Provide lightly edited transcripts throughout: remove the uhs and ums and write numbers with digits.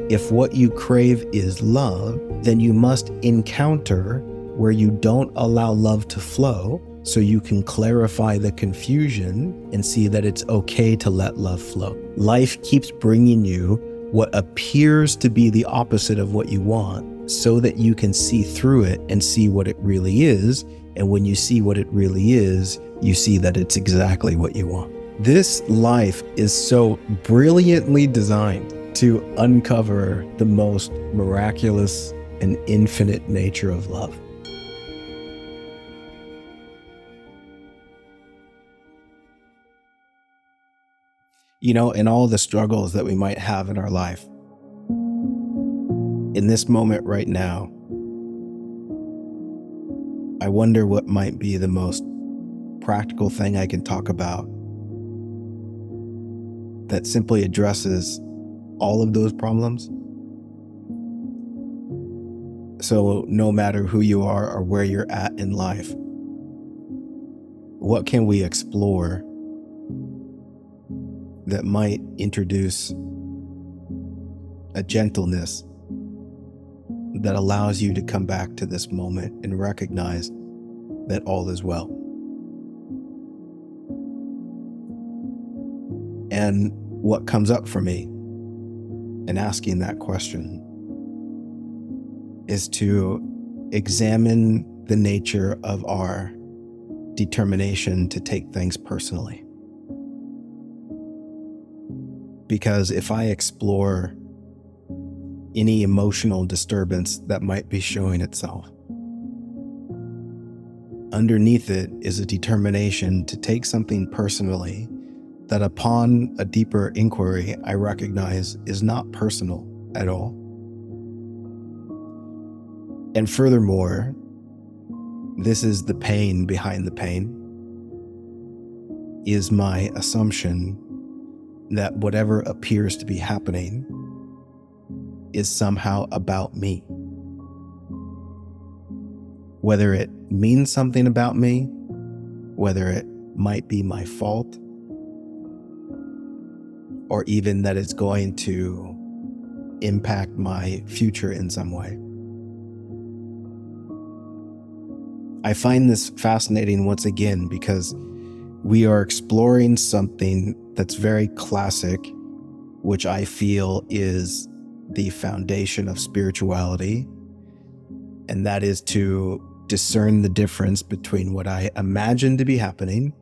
If what you crave is love, then you must encounter where you don't allow love to flow, so you can clarify the confusion and see that it's okay to let love flow. Life keeps bringing you what appears to be the opposite of what you want, so that you can see through it and see what it really is. And when you see what it really is, you see that it's exactly what you want. This life is so brilliantly designed to uncover the most miraculous and infinite nature of love. You know, in all the struggles that we might have in our life, in this moment right now, I wonder what might be the most practical thing I can talk about that simply addresses all of those problems. So no matter who you are or where you're at in life, what can we explore that might introduce a gentleness that allows you to come back to this moment and recognize that all is well? And what comes up for me in asking that question is to examine the nature of our determination to take things personally. Because if I explore any emotional disturbance that might be showing itself, underneath it is a determination to take something personally that upon a deeper inquiry I recognize is not personal at all. And furthermore, this is the pain behind the pain, is my assumption that whatever appears to be happening is somehow about me. Whether it means something about me, whether it might be my fault, or even that it's going to impact my future in some way. I find this fascinating once again because we are exploring something that's very classic, which I feel is the foundation of spirituality, and that is to discern the difference between what I imagine to be happening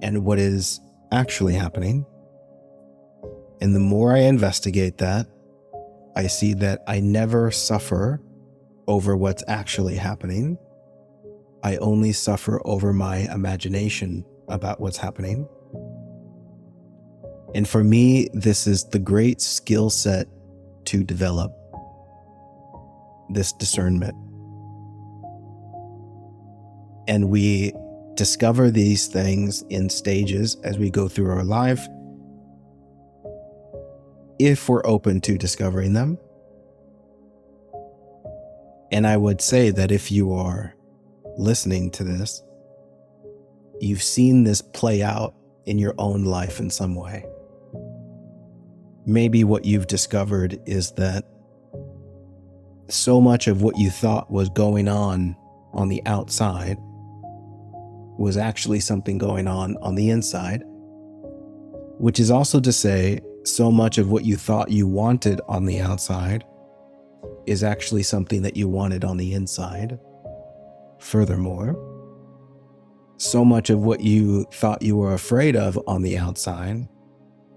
and what is actually happening. And the more I investigate that, I see that I never suffer over what's actually happening. I only suffer over my imagination about what's happening. And for me, this is the great skill set to develop, this discernment. And we discover these things in stages as we go through our life, if we're open to discovering them. And I would say that if you are listening to this, you've seen this play out in your own life in some way. Maybe what you've discovered is that so much of what you thought was going on the outside was actually something going on the inside, which is also to say, so much of what you thought you wanted on the outside is actually something that you wanted on the inside. Furthermore, so much of what you thought you were afraid of on the outside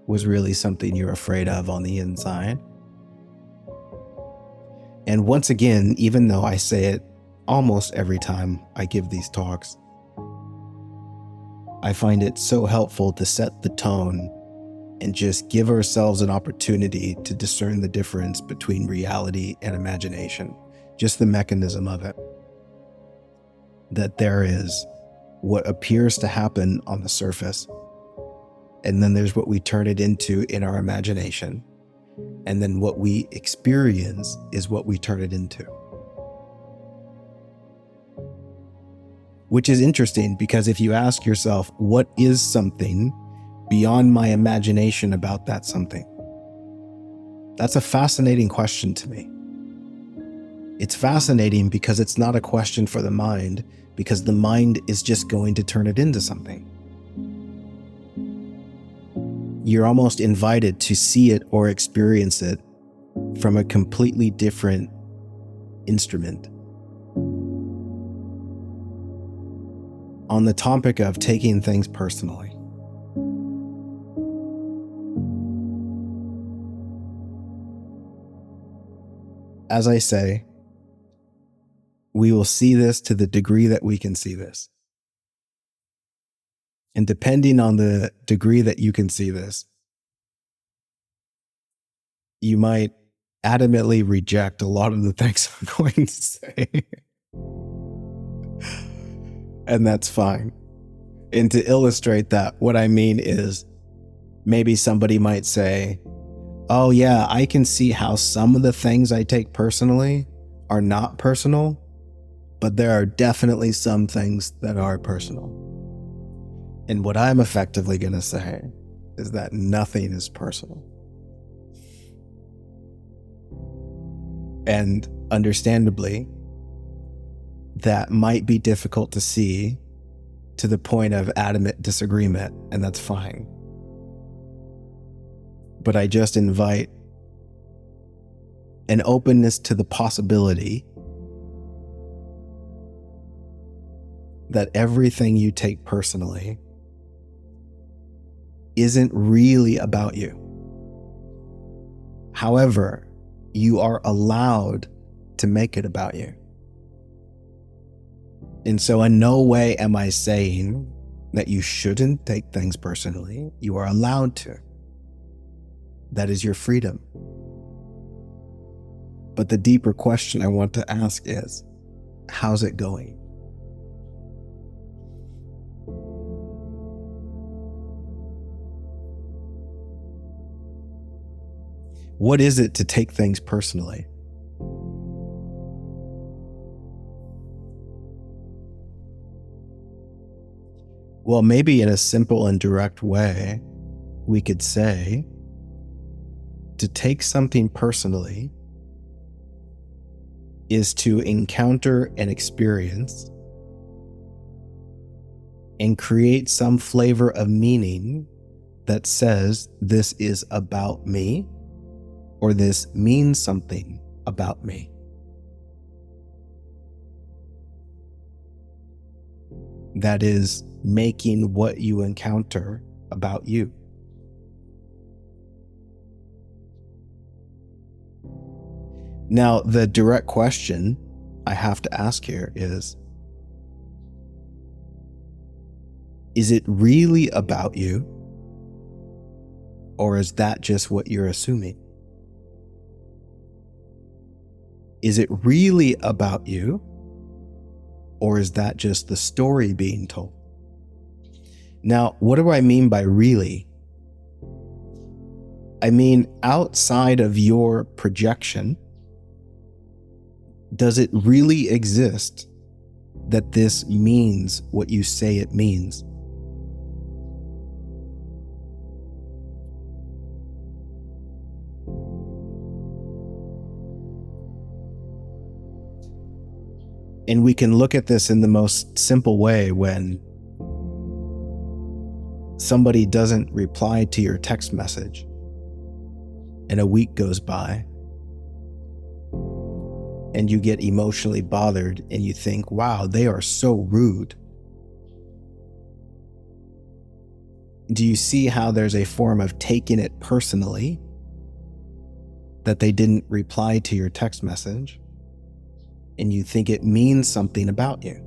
was really something you're afraid of on the inside. And once again, even though I say it almost every time I give these talks, I find it so helpful to set the tone and just give ourselves an opportunity to discern the difference between reality and imagination, just the mechanism of it. That there is what appears to happen on the surface, and then there's what we turn it into in our imagination, and then what we experience is what we turn it into. Which is interesting, because if you ask yourself, what is something beyond my imagination about that something? That's a fascinating question to me. It's fascinating because it's not a question for the mind, because the mind is just going to turn it into something. You're almost invited to see it or experience it from a completely different instrument. On the topic of taking things personally, as I say, we will see this to the degree that we can see this. And depending on the degree that you can see this, you might adamantly reject a lot of the things I'm going to say. And that's fine. And to illustrate that, what I mean is maybe somebody might say, oh yeah, I can see how some of the things I take personally are not personal, but there are definitely some things that are personal. And what I'm effectively going to say is that nothing is personal. And understandably, that might be difficult to see to the point of adamant disagreement, and that's fine. But I just invite an openness to the possibility that everything you take personally isn't really about you. However, you are allowed to make it about you. And so in no way am I saying that you shouldn't take things personally. You are allowed to. That is your freedom. But the deeper question I want to ask is, how's it going? What is it to take things personally? Well, maybe in a simple and direct way, we could say to take something personally is to encounter an experience and create some flavor of meaning that says this is about me, or this means something about me. That is making what you encounter about you. Now, the direct question I have to ask here is it really about you, or is that just what you're assuming? Is it really about you, or is that just the story being told? Now, what do I mean by really? I mean, outside of your projection, does it really exist that this means what you say it means? And we can look at this in the most simple way when somebody doesn't reply to your text message and a week goes by and you get emotionally bothered and you think, wow, they are so rude. Do you see how there's a form of taking it personally that they didn't reply to your text message? And you think it means something about you.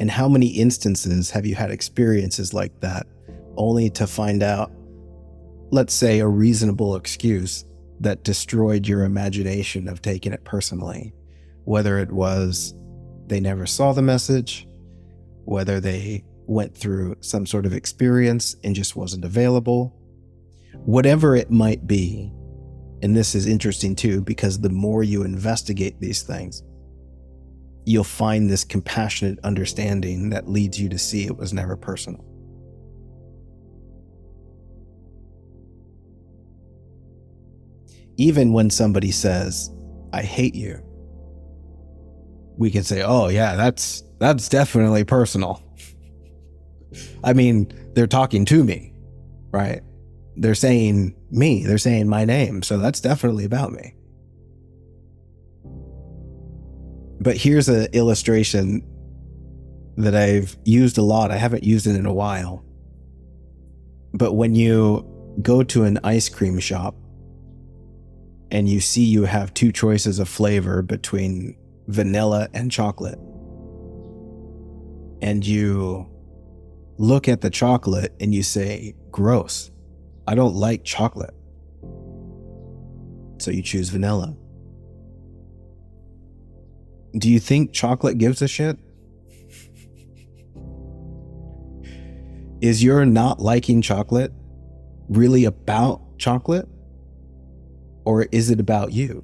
And how many instances have you had experiences like that, only to find out, let's say, a reasonable excuse that destroyed your imagination of taking it personally? Whether it was they never saw the message, whether they went through some sort of experience and just wasn't available, whatever it might be. And this is interesting too, because the more you investigate these things, you'll find this compassionate understanding that leads you to see it was never personal. even when somebody says, I hate you, we can say, oh yeah, that's definitely personal. I mean, they're talking to me, right? They're saying me, they're saying my name, so that's definitely about me. But here's an illustration that I've used a lot. I haven't used it in a while. But when you go to an ice cream shop and you see you have two choices of flavor between vanilla and chocolate, and you look at the chocolate and you say, gross, I don't like chocolate, so you choose vanilla. Do you think chocolate gives a shit? Is your not liking chocolate really about chocolate? Or is it about you?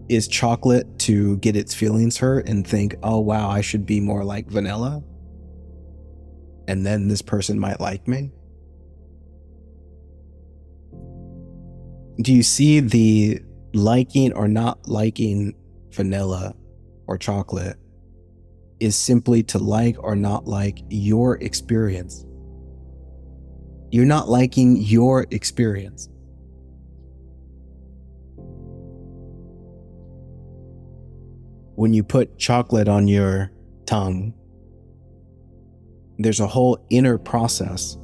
Is chocolate to get its feelings hurt and think, oh wow, I should be more like vanilla, and then this person might like me? Do you see the liking or not liking vanilla or chocolate is simply to like or not like your experience? You're not liking your experience. When you put chocolate on your tongue, there's a whole inner process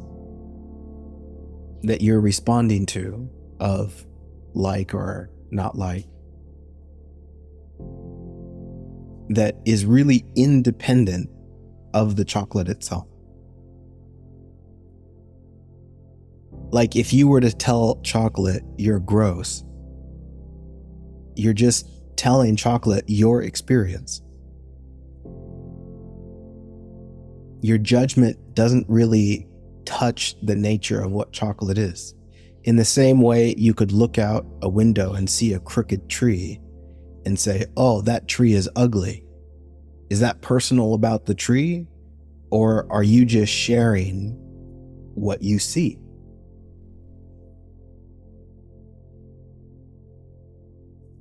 that you're responding to of like or not like, that is really independent of the chocolate itself. Like if you were to tell chocolate you're gross, you're just telling chocolate your experience. Your judgment doesn't really touch the nature of what chocolate is. In the same way, you could look out a window and see a crooked tree and say, oh, that tree is ugly. Is that personal about the tree? Or are you just sharing what you see?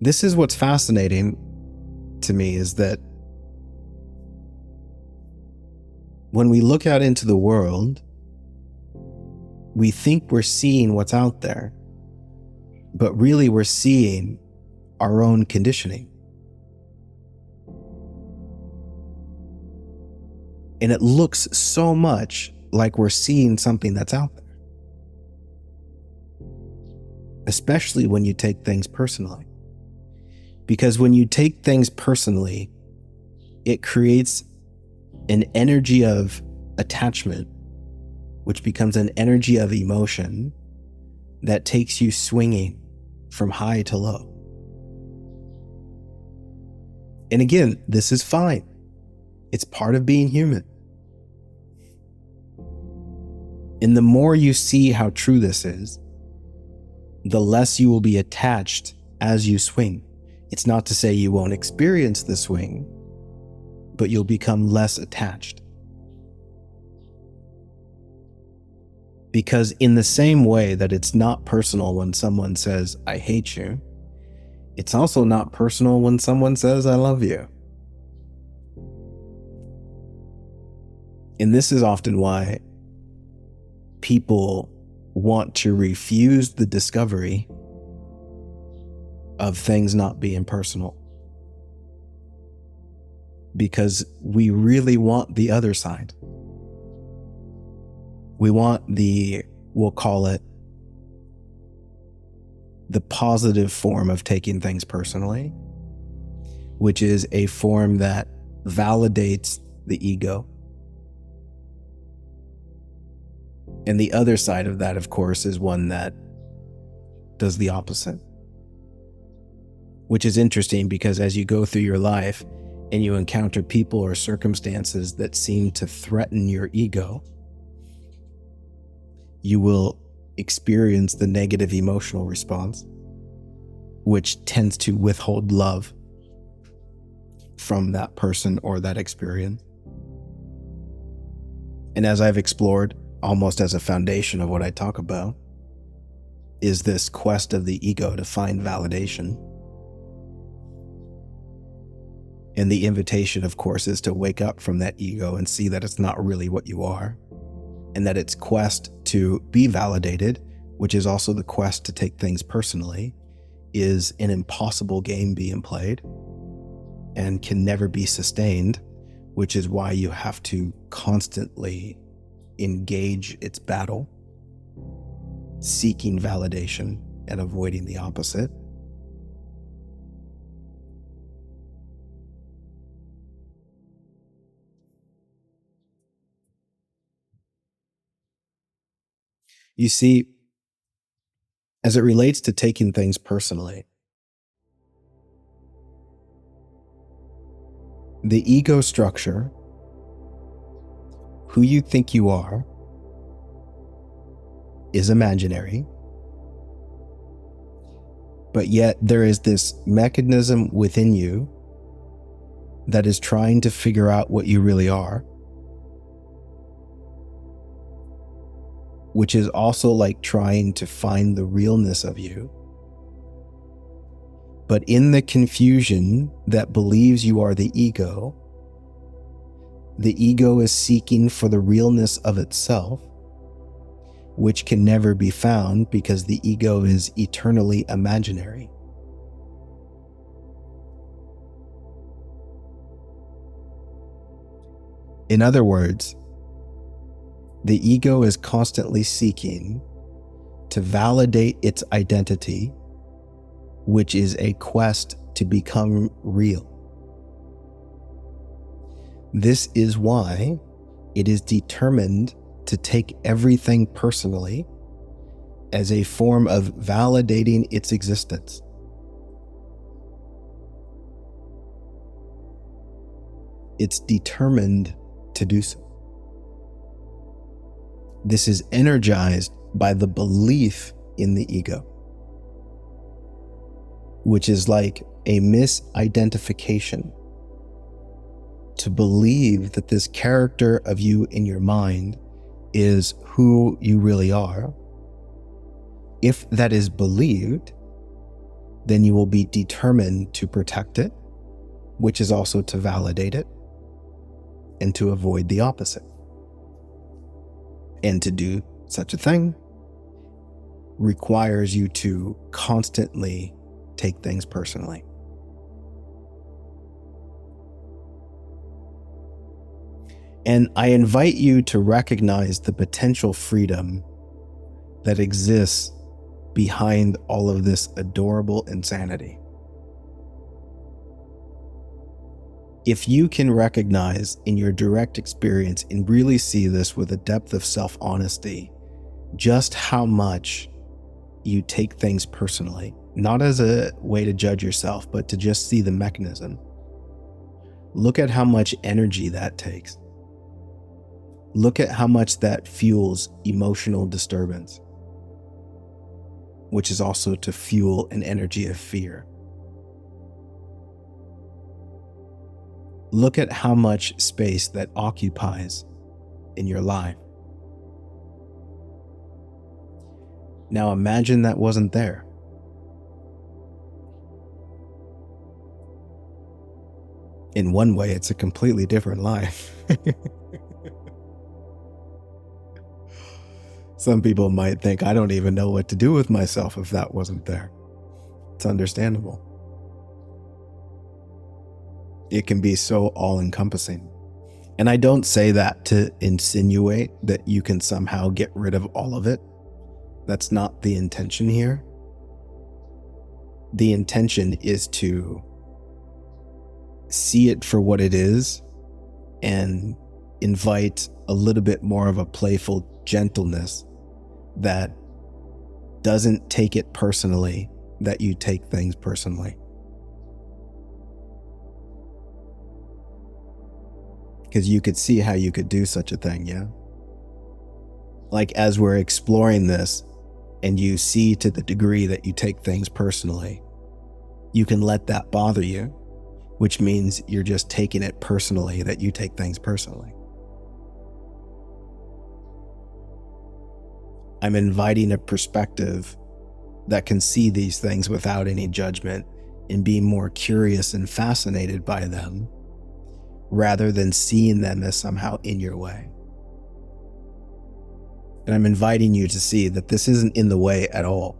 This is what's fascinating to me, is that when we look out into the world, we think we're seeing what's out there, but really we're seeing our own conditioning. And it looks so much like we're seeing something that's out there, especially when you take things personally. Because when you take things personally, it creates an energy of attachment, which becomes an energy of emotion that takes you swinging from high to low. And again, this is fine. It's part of being human. And the more you see how true this is, the less you will be attached as you swing. It's not to say you won't experience the swing, but you'll become less attached. Because in the same way that it's not personal when someone says, I hate you, it's also not personal when someone says, I love you. And this is often why people want to refuse the discovery of things not being personal. Because we really want the other side. We want we'll call it the positive form of taking things personally, which is a form that validates the ego. And the other side of that, of course, is one that does the opposite. Which is interesting, because as you go through your life and you encounter people or circumstances that seem to threaten your ego, you will experience the negative emotional response, which tends to withhold love from that person or that experience. And as I've explored, almost as a foundation of what I talk about, is this quest of the ego to find validation. And the invitation, of course, is to wake up from that ego and see that it's not really what you are, and that its quest to be validated, which is also the quest to take things personally, is an impossible game being played and can never be sustained, which is why you have to constantly engage its battle, seeking validation and avoiding the opposite. You see, as it relates to taking things personally, the ego structure, who you think you are, is imaginary, but yet there is this mechanism within you that is trying to figure out what you really are, which is also like trying to find the realness of you. But in the confusion that believes you are the ego is seeking for the realness of itself, which can never be found because the ego is eternally imaginary. In other words, the ego is constantly seeking to validate its identity, which is a quest to become real. This is why it is determined to take everything personally as a form of validating its existence. It's determined to do so. This is energized by the belief in the ego, which is like a misidentification. To believe that this character of you in your mind is who you really are. If that is believed, then you will be determined to protect it, which is also to validate it, and to avoid the opposite. And to do such a thing requires you to constantly take things personally. And I invite you to recognize the potential freedom that exists behind all of this adorable insanity. If you can recognize in your direct experience and really see this with a depth of self-honesty, just how much you take things personally, not as a way to judge yourself, but to just see the mechanism. Look at how much energy that takes. Look at how much that fuels emotional disturbance, which is also to fuel an energy of fear. Look at how much space that occupies in your life. Now imagine that wasn't there. In one way, it's a completely different life. Some people might think, I don't even know what to do with myself if that wasn't there. It's understandable. It can be so all-encompassing. And I don't say that to insinuate that you can somehow get rid of all of it. That's not the intention here. The intention is to see it for what it is and invite a little bit more of a playful gentleness that doesn't take it personally, that you take things personally. Because you could see how you could do such a thing, yeah? Like as we're exploring this and you see to the degree that you take things personally, you can let that bother you, which means you're just taking it personally that you take things personally. I'm inviting a perspective that can see these things without any judgment and be more curious and fascinated by them rather than seeing them as somehow in your way. And I'm inviting you to see that this isn't in the way at all.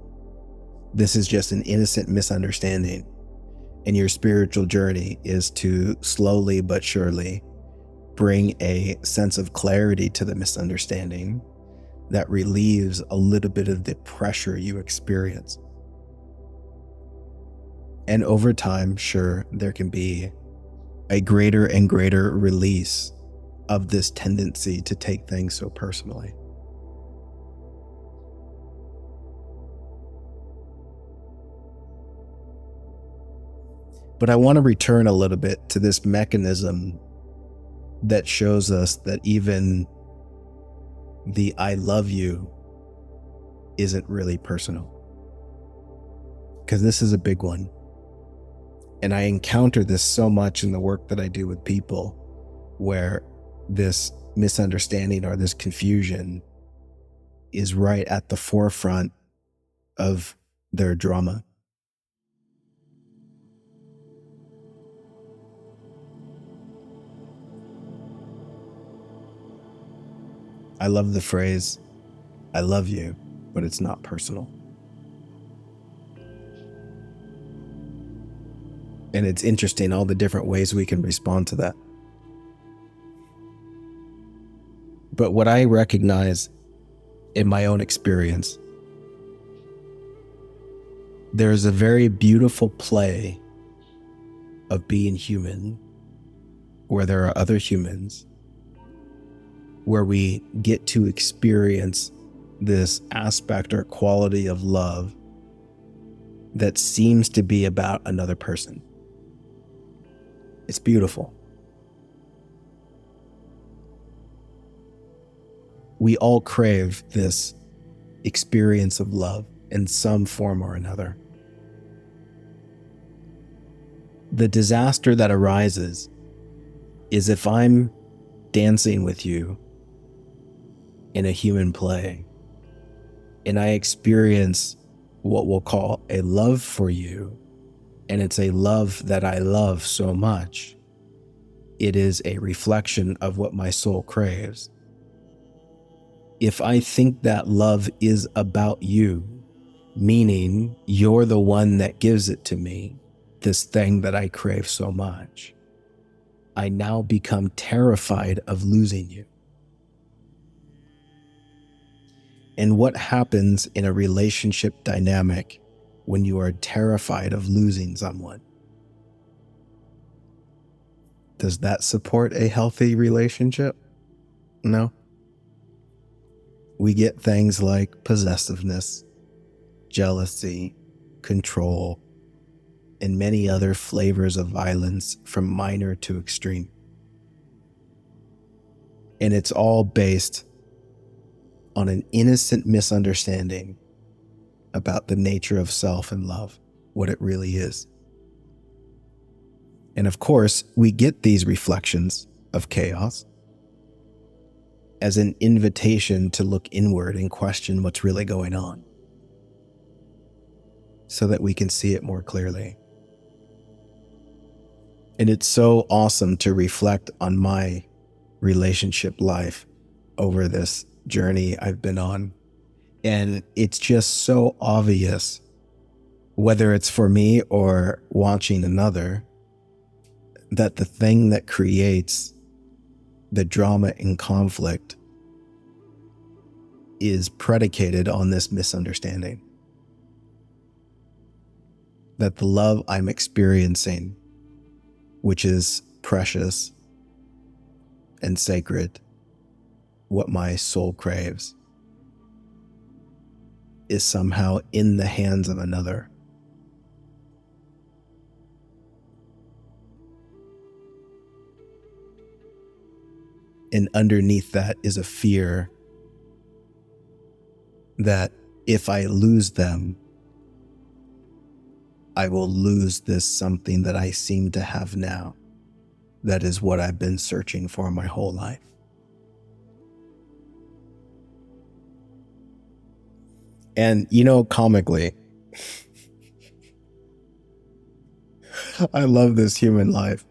This is just an innocent misunderstanding. And your spiritual journey is to slowly but surely bring a sense of clarity to the misunderstanding that relieves a little bit of the pressure you experience. And over time, sure, there can be a greater and greater release of this tendency to take things so personally. But I want to return a little bit to this mechanism that shows us that even the I love you isn't really personal. Because this is a big one. And I encounter this so much in the work that I do with people, where this misunderstanding or this confusion is right at the forefront of their drama. I love the phrase, I love you, but it's not personal. And it's interesting all the different ways we can respond to that. But what I recognize in my own experience, there's a very beautiful play of being human where there are other humans, where we get to experience this aspect or quality of love that seems to be about another person. It's beautiful. We all crave this experience of love in some form or another. The disaster that arises is if I'm dancing with you in a human play and I experience what we'll call a love for you, and it's a love that I love so much, it is a reflection of what my soul craves. If I think that love is about you, meaning you're the one that gives it to me, this thing that I crave so much, I now become terrified of losing you. And what happens in a relationship dynamic when you are terrified of losing someone? Does that support a healthy relationship? No. We get things like possessiveness, jealousy, control, and many other flavors of violence from minor to extreme. And it's all based on an innocent misunderstanding about the nature of self and love, what it really is. And of course, we get these reflections of chaos as an invitation to look inward and question what's really going on, so that we can see it more clearly. And it's so awesome to reflect on my relationship life over this journey I've been on. And it's just so obvious, whether it's for me or watching another, that the thing that creates the drama and conflict is predicated on this misunderstanding. That the love I'm experiencing, which is precious and sacred, what my soul craves, is somehow in the hands of another. And underneath that is a fear that if I lose them, I will lose this something that I seem to have now. That is what I've been searching for my whole life. And, comically, I love this human life.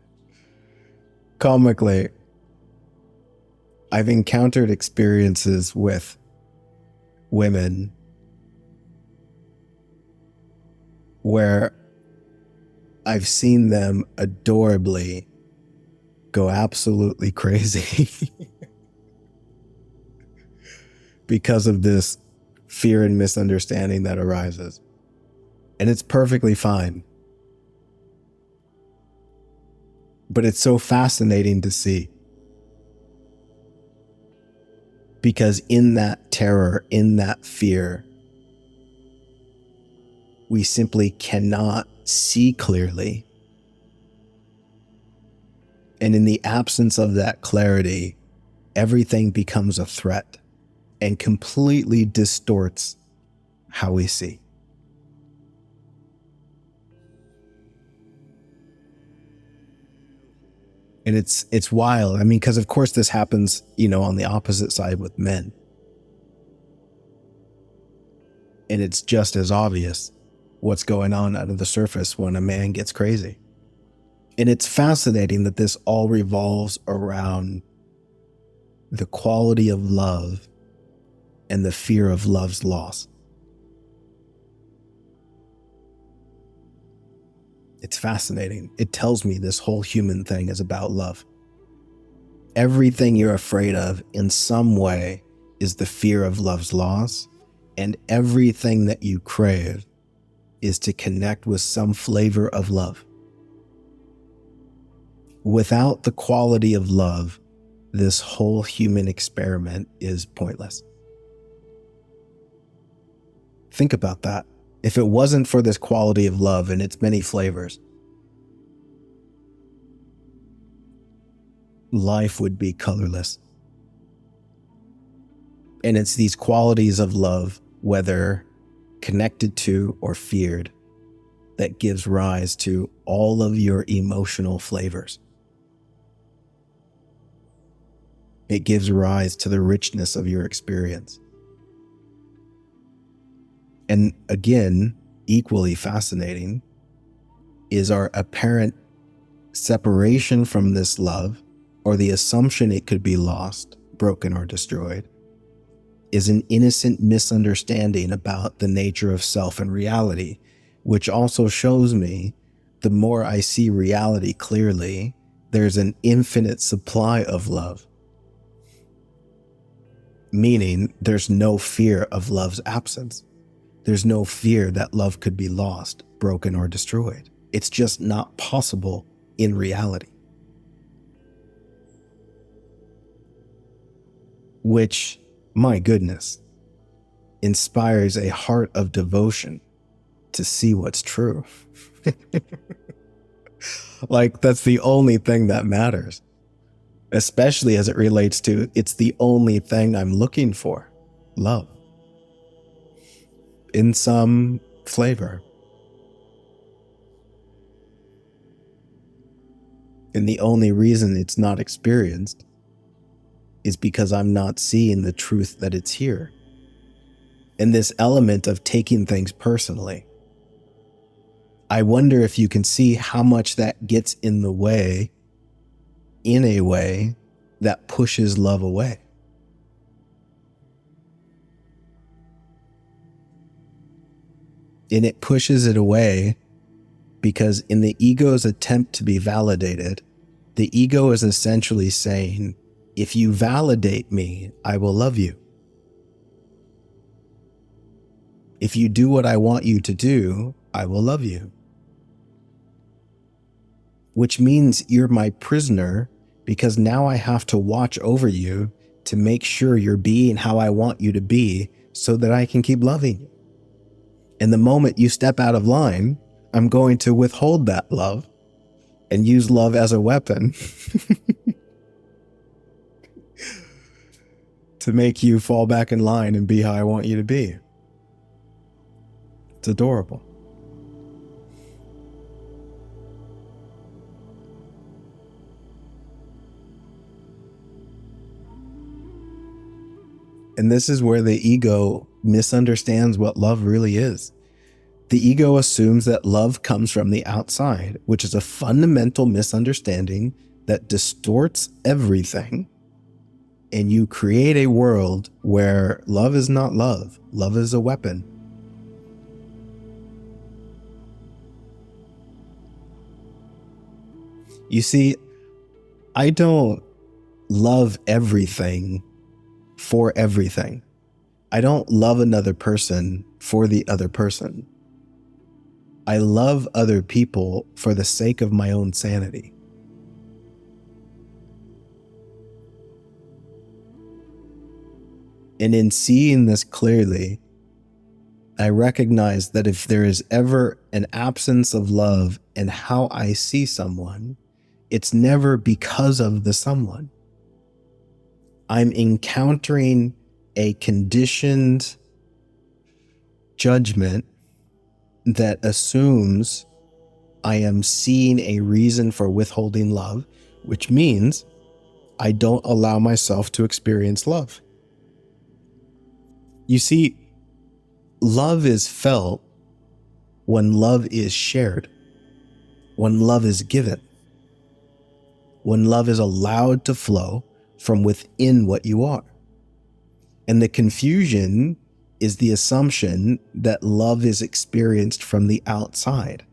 Comically, I've encountered experiences with women where I've seen them adorably go absolutely crazy because of this fear and misunderstanding that arises. And it's perfectly fine. But it's so fascinating to see. Because in that terror, in that fear, we simply cannot see clearly. And in the absence of that clarity, everything becomes a threat and completely distorts how we see. And it's wild. I mean, because of course this happens, on the opposite side with men. And it's just as obvious what's going on under the surface when a man gets crazy. And it's fascinating that this all revolves around the quality of love and the fear of love's loss. It's fascinating. It tells me this whole human thing is about love. Everything you're afraid of in some way is the fear of love's loss, and everything that you crave is to connect with some flavor of love. Without the quality of love, this whole human experiment is pointless. Think about that. If it wasn't for this quality of love and its many flavors, life would be colorless. And it's these qualities of love, whether connected to or feared, that gives rise to all of your emotional flavors. It gives rise to the richness of your experience. And again, equally fascinating is our apparent separation from this love, or the assumption it could be lost, broken, or destroyed, is an innocent misunderstanding about the nature of self and reality, which also shows me the more I see reality clearly, there's an infinite supply of love. Meaning there's no fear of love's absence. There's no fear that love could be lost, broken, or destroyed. It's just not possible in reality. Which, my goodness, inspires a heart of devotion to see what's true. Like, that's the only thing that matters, especially as it relates to it's the only thing I'm looking for, love, in some flavor. And the only reason it's not experienced is because I'm not seeing the truth that it's here. And this element of taking things personally, I wonder if you can see how much that gets in the way, in a way that pushes love away. And it pushes it away because in the ego's attempt to be validated, the ego is essentially saying, if you validate me, I will love you. If you do what I want you to do, I will love you. Which means you're my prisoner because now I have to watch over you to make sure you're being how I want you to be so that I can keep loving you. And the moment you step out of line, I'm going to withhold that love and use love as a weapon to make you fall back in line and be how I want you to be. It's adorable. And this is where the ego misunderstands what love really is. The ego assumes that love comes from the outside, which is a fundamental misunderstanding that distorts everything. And you create a world where love is not love. Love is a weapon. You see, I don't love everything for everything. I don't love another person for the other person. I love other people for the sake of my own sanity. And in seeing this clearly, I recognize that if there is ever an absence of love in how I see someone, it's never because of the someone. I'm encountering a conditioned judgment that assumes I am seeing a reason for withholding love, which means I don't allow myself to experience love. You see, love is felt when love is shared, when love is given, when love is allowed to flow from within what you are. And the confusion is the assumption that love is experienced from the outside,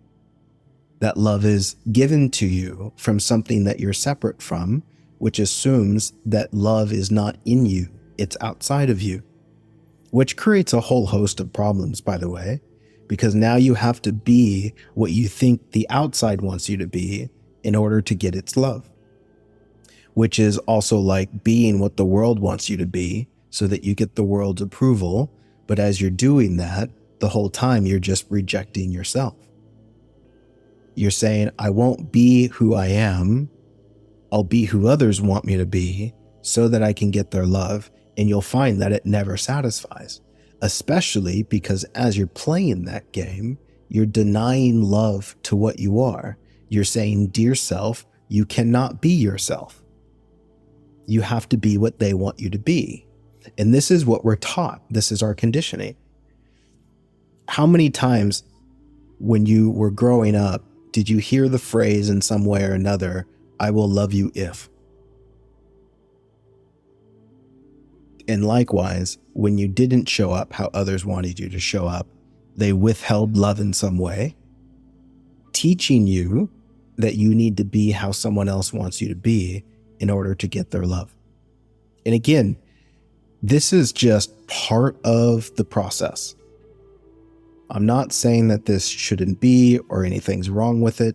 that love is given to you from something that you're separate from, which assumes that love is not in you, it's outside of you, which creates a whole host of problems, by the way, because now you have to be what you think the outside wants you to be in order to get its love, which is also like being what the world wants you to be so that you get the world's approval. But as you're doing that, the whole time you're just rejecting yourself. You're saying, I won't be who I am. I'll be who others want me to be so that I can get their love. And you'll find that it never satisfies, especially because as you're playing that game, you're denying love to what you are. You're saying, dear self, you cannot be yourself. You have to be what they want you to be. And this is what we're taught. This is our conditioning. How many times when you were growing up did you hear the phrase in some way or another, I will love you if? And likewise, when you didn't show up how others wanted you to show up, they withheld love in some way, teaching you that you need to be how someone else wants you to be in order to get their love. And again, this is just part of the process. I'm not saying that this shouldn't be or anything's wrong with it.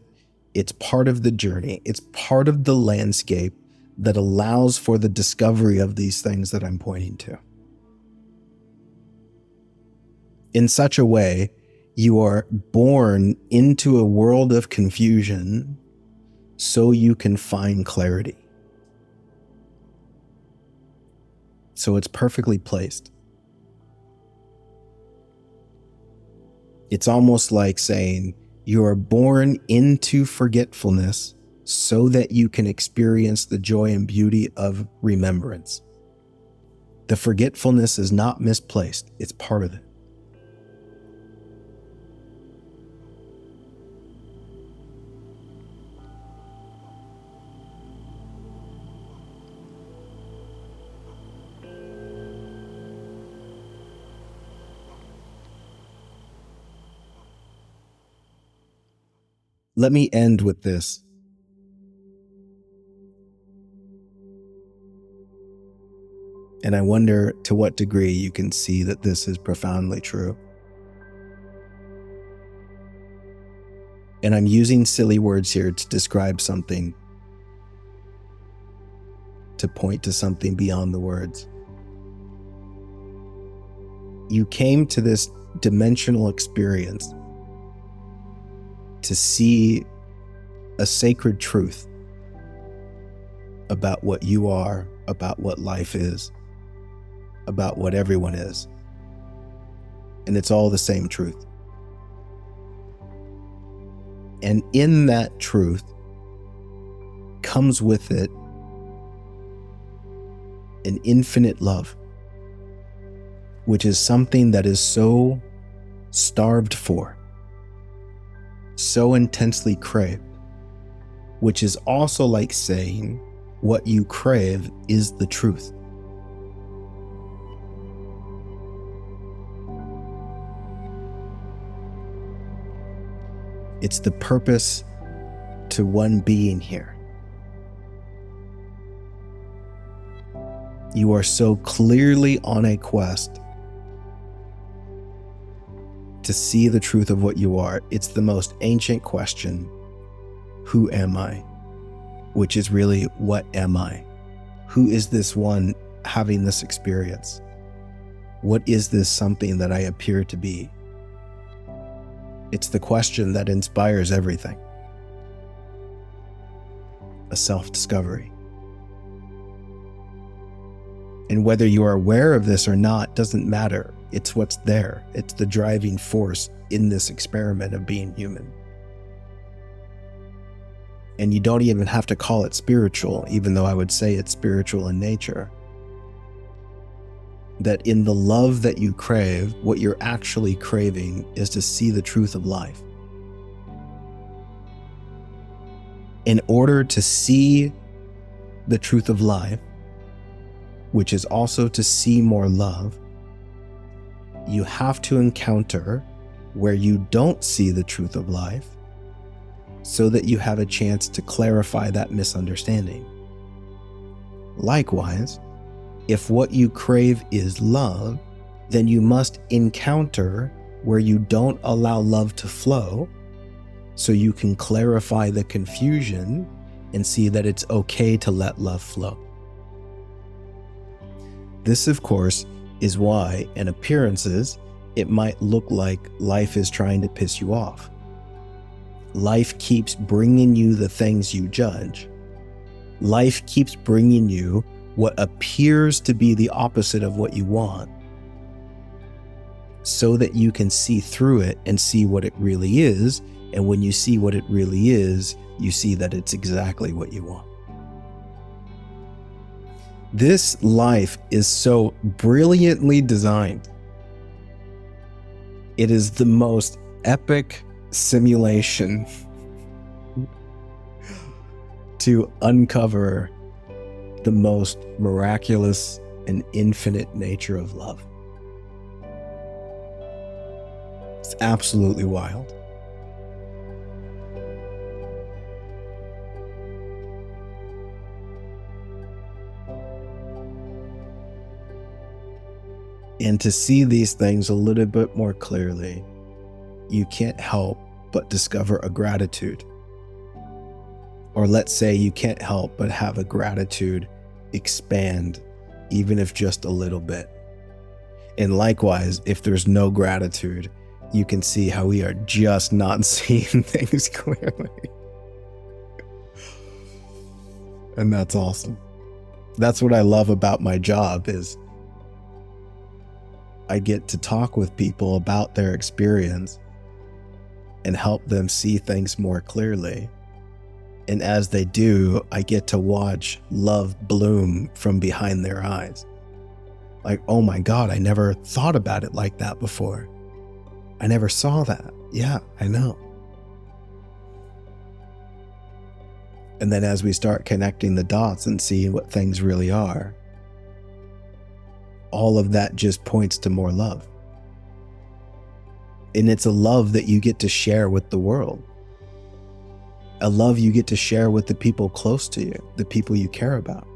It's part of the journey. It's part of the landscape that allows for the discovery of these things that I'm pointing to. In such a way, you are born into a world of confusion so you can find clarity. So it's perfectly placed. It's almost like saying you are born into forgetfulness so that you can experience the joy and beauty of remembrance. The forgetfulness is not misplaced. It's part of it. Let me end with this. And I wonder to what degree you can see that this is profoundly true. And I'm using silly words here to describe something, to point to something beyond the words. You came to this dimensional experience to see a sacred truth about what you are, about what life is, about what everyone is. And it's all the same truth. And in that truth comes with it an infinite love, which is something that is so starved for, so intensely craved, which is also like saying what you crave is the truth. It's the purpose to one being here. You are so clearly on a quest to see the truth of what you are. It's the most ancient question, who am I? Which is really, what am I? Who is this one having this experience? What is this something that I appear to be? It's the question that inspires everything. A self-discovery. And whether you are aware of this or not doesn't matter. It's what's there. It's the driving force in this experiment of being human. And you don't even have to call it spiritual, even though I would say it's spiritual in nature. That in the love that you crave, what you're actually craving is to see the truth of life. In order to see the truth of life, which is also to see more love, you have to encounter where you don't see the truth of life so that you have a chance to clarify that misunderstanding. Likewise, if what you crave is love, then you must encounter where you don't allow love to flow so you can clarify the confusion and see that it's okay to let love flow. This, of course, is why, in appearances, it might look like life is trying to piss you off. Life keeps bringing you the things you judge. Life keeps bringing you what appears to be the opposite of what you want, so that you can see through it and see what it really is. And when you see what it really is, you see that it's exactly what you want. This life is so brilliantly designed. It is the most epic simulation to uncover the most miraculous and infinite nature of love. It's absolutely wild. And to see these things a little bit more clearly, you can't help but discover a gratitude. Or let's say you can't help but have a gratitude expand, even if just a little bit. And likewise, if there's no gratitude, you can see how we are just not seeing things clearly. And that's awesome. That's what I love about my job is I get to talk with people about their experience and help them see things more clearly. And as they do, I get to watch love bloom from behind their eyes. Like, oh my God, I never thought about it like that before. I never saw that. Yeah, I know. And then as we start connecting the dots and seeing what things really are, all of that just points to more love. And it's a love that you get to share with the world. A love you get to share with the people close to you, the people you care about,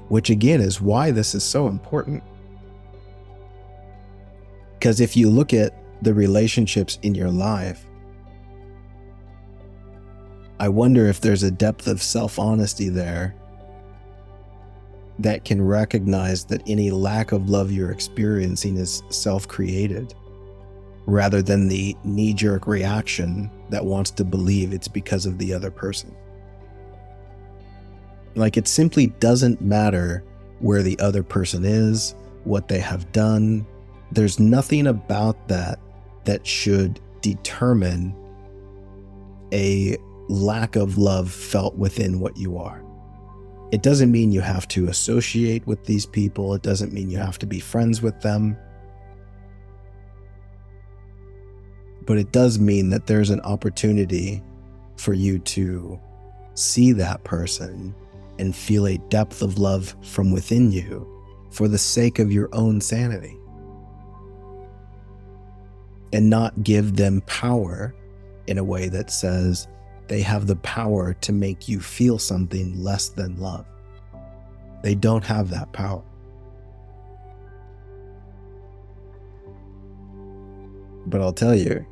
which again is why this is so important. Because if you look at the relationships in your life, I wonder if there's a depth of self-honesty there that can recognize that any lack of love you're experiencing is self-created, rather than the knee-jerk reaction that wants to believe it's because of the other person. Like, it simply doesn't matter where the other person is, what they have done. There's nothing about that that should determine a lack of love felt within what you are. It doesn't mean you have to associate with these people. It doesn't mean you have to be friends with them. But it does mean that there's an opportunity for you to see that person and feel a depth of love from within you for the sake of your own sanity. And not give them power in a way that says they have the power to make you feel something less than love. They don't have that power. But I'll tell you,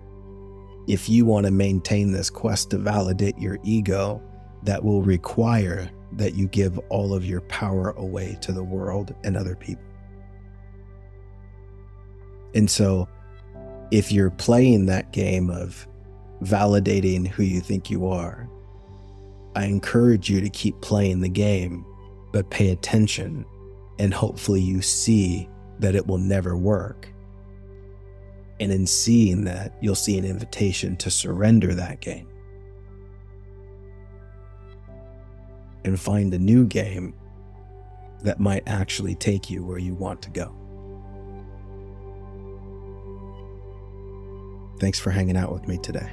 if you want to maintain this quest to validate your ego, that will require that you give all of your power away to the world and other people. And so, if you're playing that game of validating who you think you are, I encourage you to keep playing the game, but pay attention, and hopefully you see that it will never work. And in seeing that, you'll see an invitation to surrender that game and find a new game that might actually take you where you want to go. Thanks for hanging out with me today.